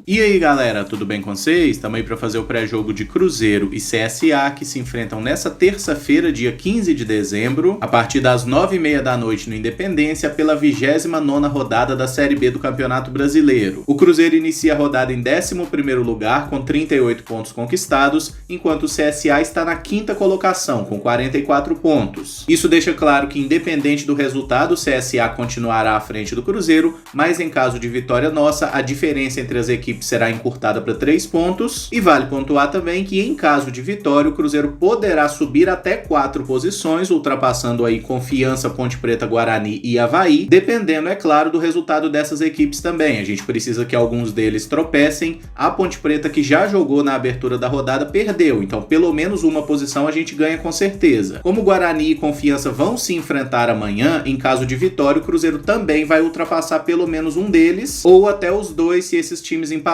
E aí galera, tudo bem com vocês? Estamos aí para fazer o pré-jogo de Cruzeiro e CSA que se enfrentam nessa terça-feira, dia 15 de dezembro, a partir das 9h30 da noite no Independência, pela 29ª rodada da Série B do Campeonato Brasileiro. O Cruzeiro inicia a rodada em 11º lugar com 38 pontos conquistados, enquanto o CSA está na 5ª colocação com 44 pontos. Isso deixa claro que, independente do resultado, o CSA continuará à frente do Cruzeiro, mas em caso de vitória nossa, a diferença entre as equipes será encurtada para 3 pontos, e vale pontuar também que em caso de vitória o Cruzeiro poderá subir até 4 posições, ultrapassando aí Confiança, Ponte Preta, Guarani e Avaí, dependendo, é claro, do resultado dessas equipes também. A gente precisa que alguns deles tropecem. A Ponte Preta, que já jogou na abertura da rodada, perdeu, então pelo menos uma posição a gente ganha com certeza. Como Guarani e Confiança vão se enfrentar amanhã, em caso de vitória o Cruzeiro também vai ultrapassar pelo menos um deles, ou até os dois se esses times empatarem.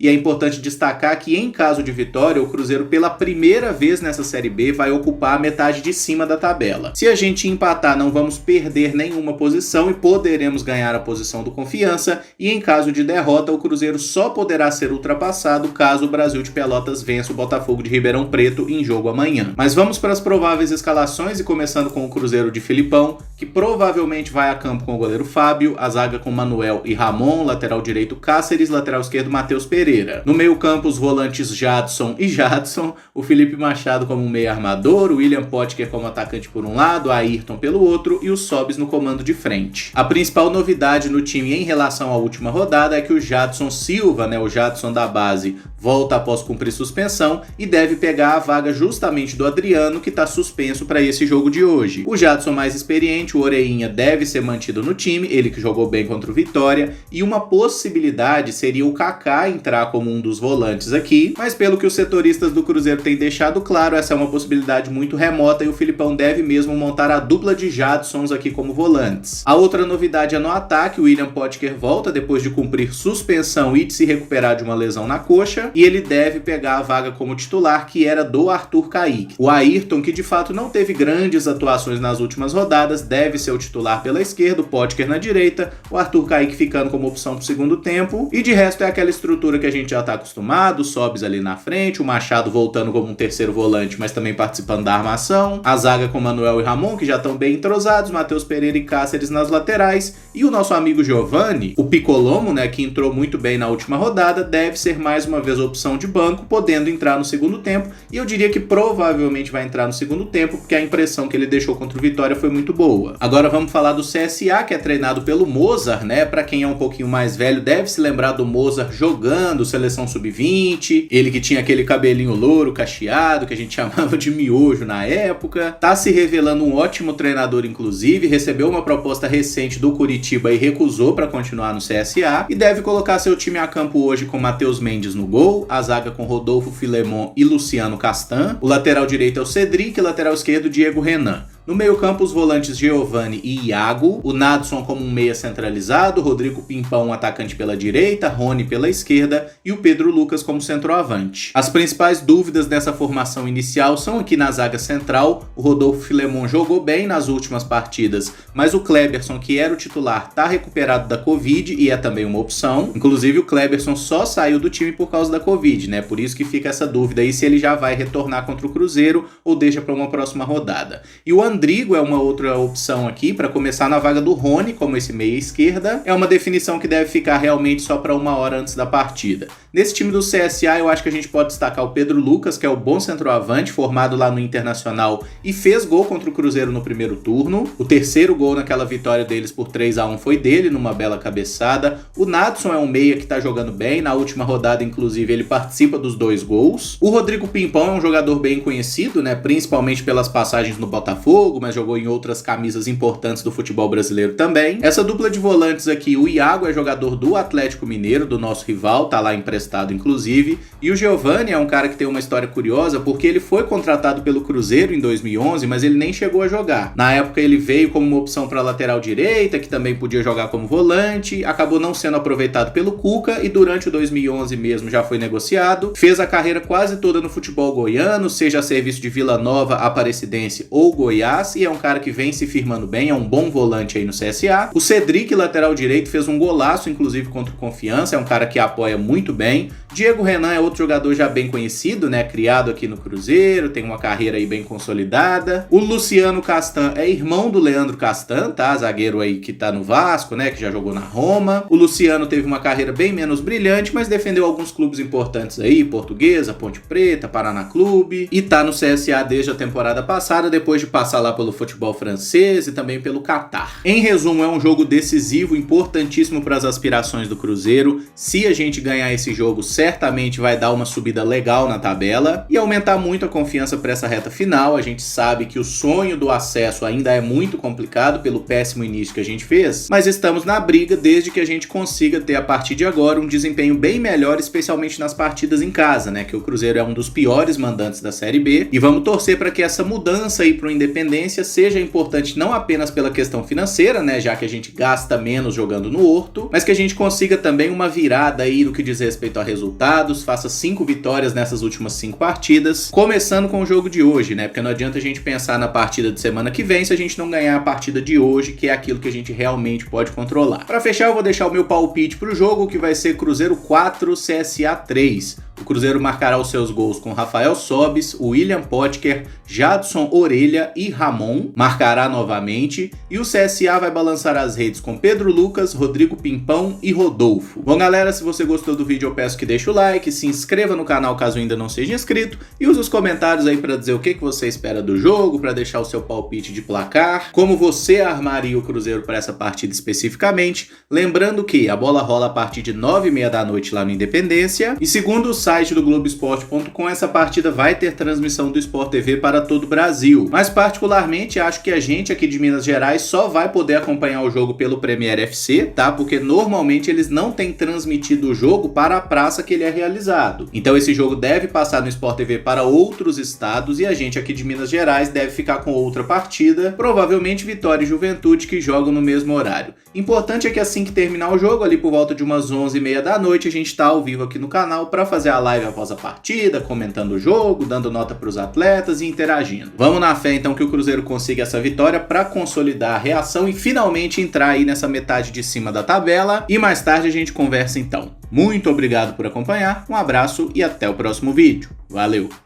E é importante destacar que em caso de vitória, o Cruzeiro pela primeira vez nessa Série B vai ocupar a metade de cima da tabela. Se a gente empatar, não vamos perder nenhuma posição e poderemos ganhar a posição do Confiança, e em caso de derrota, o Cruzeiro só poderá ser ultrapassado caso o Brasil de Pelotas vença o Botafogo de Ribeirão Preto em jogo amanhã. Mas vamos para as prováveis escalações, e começando com o Cruzeiro de Filipão, que provavelmente vai a campo com o goleiro Fábio, a zaga com Manuel e Ramon, lateral direito Cáceres, lateral esquerdo Matheus Pereira. No meio campo, os volantes Jadson e Jadson, o Felipe Machado como meio armador, o William Potker como atacante por um lado, a Ayrton pelo outro e o Sobis no comando de frente. A principal novidade no time em relação à última rodada é que o Jadson Silva, o Jadson da base, volta após cumprir suspensão e deve pegar a vaga justamente do Adriano, que está suspenso para esse jogo de hoje. O Jadson mais experiente, o Oreinha, deve ser mantido no time, ele que jogou bem contra o Vitória, e uma possibilidade seria o Kaká entrar como um dos volantes aqui, mas pelo que os setoristas do Cruzeiro têm deixado claro, essa é uma possibilidade muito remota e o Filipão deve mesmo montar a dupla de Jadsons aqui como volantes. A outra novidade é no ataque, o William Potker volta depois de cumprir suspensão e de se recuperar de uma lesão na coxa, e ele deve pegar a vaga como titular, que era do Arthur Kaique. O Ayrton, que de fato não teve grandes atuações nas últimas rodadas, deve ser o titular pela esquerda, o Potker na direita, o Arthur Kaique ficando como opção para o segundo tempo, e de resto é aquela estrutura que a gente já está acostumado, o Sobis ali na frente, o Machado voltando como um terceiro volante, mas também participando da armação, a zaga com Manuel e Ramon, que já estão bem entrosados, Matheus Pereira e Cáceres nas laterais, e o nosso amigo Giovani, o Picolomo, que entrou muito bem na última rodada, deve ser mais uma vez a opção de banco, podendo entrar no segundo tempo, e eu diria que provavelmente vai entrar no segundo tempo, porque a impressão que ele deixou contra o Vitória foi muito boa. Agora vamos falar do CSA, que é treinado pelo Mozart, Pra quem é um pouquinho mais velho, deve se lembrar do Mozart jogando Seleção Sub-20, ele que tinha aquele cabelinho louro, cacheado, que a gente chamava de miojo na época, tá se revelando um ótimo treinador, inclusive, recebeu uma proposta recente do Curitiba e recusou para continuar no CSA, e deve colocar seu time a campo hoje com Matheus Mendes no gol, a zaga com Rodolfo Filemon e Luciano Castan, o lateral direito é o Cedric, lateral esquerdo Diego Renan. No meio campo, os volantes Giovani e Iago, o Nadson como um meia centralizado, Rodrigo Pimpão, um atacante pela direita, Rony pela esquerda e o Pedro Lucas como centroavante. As principais dúvidas dessa formação inicial são aqui na zaga central. O Rodolfo Filemon jogou bem nas últimas partidas, mas o Kleberson, que era o titular, está recuperado da Covid e é também uma opção. Inclusive o Kleberson só saiu do time por causa da Covid, Por isso que fica essa dúvida aí se ele já vai retornar contra o Cruzeiro ou deixa para uma próxima rodada. E o Andrigo é uma outra opção aqui para começar na vaga do Rony como esse meia esquerda. É uma definição que deve ficar realmente só para uma hora antes da partida. Nesse time do CSA eu acho que a gente pode destacar o Pedro Lucas, que é o bom centroavante, formado lá no Internacional e fez gol contra o Cruzeiro no primeiro turno. O terceiro gol naquela vitória deles por 3-1 foi dele, numa bela cabeçada. O Nadson é um meia que tá jogando bem, na última rodada inclusive ele participa dos 2 gols. O Rodrigo Pimpão é um jogador bem conhecido, principalmente pelas passagens no Botafogo, mas jogou em outras camisas importantes do futebol brasileiro também. Essa dupla de volantes aqui, o Iago é jogador do Atlético Mineiro, do nosso rival, tá lá emprestado inclusive, e o Giovani é um cara que tem uma história curiosa, porque ele foi contratado pelo Cruzeiro em 2011, mas ele nem chegou a jogar. Na época ele veio como uma opção para lateral direita, que também podia jogar como volante, acabou não sendo aproveitado pelo Cuca, e durante o 2011 mesmo já foi negociado, fez a carreira quase toda no futebol goiano, seja a serviço de Vila Nova, Aparecidense ou Goiás, e é um cara que vem se firmando bem, é um bom volante aí no CSA. O Cedric, lateral direito, fez um golaço, inclusive, contra o Confiança, é um cara que apoia muito bem, bem. Diego Renan é outro jogador já bem conhecido, né? Criado aqui no Cruzeiro, tem uma carreira aí bem consolidada. O Luciano Castan é irmão do Leandro Castan, tá? Zagueiro aí que tá no Vasco, né? Que já jogou na Roma. O Luciano teve uma carreira bem menos brilhante, mas defendeu alguns clubes importantes aí, Portuguesa, Ponte Preta, Paraná Clube, e tá no CSA desde a temporada passada, depois de passar lá pelo futebol francês e também pelo Catar. Em resumo, é um jogo decisivo, importantíssimo para as aspirações do Cruzeiro. Se a gente ganhar esse jogo, certamente vai dar uma subida legal na tabela e aumentar muito a confiança para essa reta final. A gente sabe que o sonho do acesso ainda é muito complicado pelo péssimo início que a gente fez, mas estamos na briga desde que a gente consiga ter a partir de agora um desempenho bem melhor, especialmente nas partidas em casa, né? Que o Cruzeiro é um dos piores mandantes da Série B, e vamos torcer para que essa mudança aí para o Independência seja importante não apenas pela questão financeira, né? Já que a gente gasta menos jogando no Horto, mas que a gente consiga também uma virada aí no que diz respeito a resultados, faça 5 vitórias nessas últimas 5 partidas, começando com o jogo de hoje, né? Porque não adianta a gente pensar na partida de semana que vem se a gente não ganhar a partida de hoje, que é aquilo que a gente realmente pode controlar. Para fechar, eu vou deixar o meu palpite pro jogo, que vai ser Cruzeiro 4, CSA 3. O Cruzeiro marcará os seus gols com Rafael Sobis, William Potker, Jadson Orelha e Ramon, marcará novamente, e o CSA vai balançar as redes com Pedro Lucas, Rodrigo Pimpão e Rodolfo. Bom, galera, se você gostou do vídeo, eu peço que deixe o like, se inscreva no canal caso ainda não seja inscrito, e use os comentários aí para dizer o que você espera do jogo, para deixar o seu palpite de placar, como você armaria o Cruzeiro para essa partida especificamente, lembrando que a bola rola a partir de 9h30 da noite lá no Independência, e segundo o site do Globoesporte.com, essa partida vai ter transmissão do Sport TV para todo o Brasil, mas particularmente acho que a gente aqui de Minas Gerais só vai poder acompanhar o jogo pelo Premier FC, tá? Porque normalmente eles não têm transmitido o jogo para a praça que ele é realizado. Então esse jogo deve passar no Sport TV para outros estados e a gente aqui de Minas Gerais deve ficar com outra partida, provavelmente Vitória e Juventude, que jogam no mesmo horário. Importante é que assim que terminar o jogo, ali por volta de umas 11h30 da noite, a gente tá ao vivo aqui no canal para fazer a live após a partida, comentando o jogo, dando nota para os atletas e interagindo. Vamos na fé então que o Cruzeiro consiga essa vitória para consolidar a reação e finalmente entrar aí nessa metade de cima da tabela, e mais tarde a gente conversa então. Muito obrigado por acompanhar, um abraço e até o próximo vídeo. Valeu!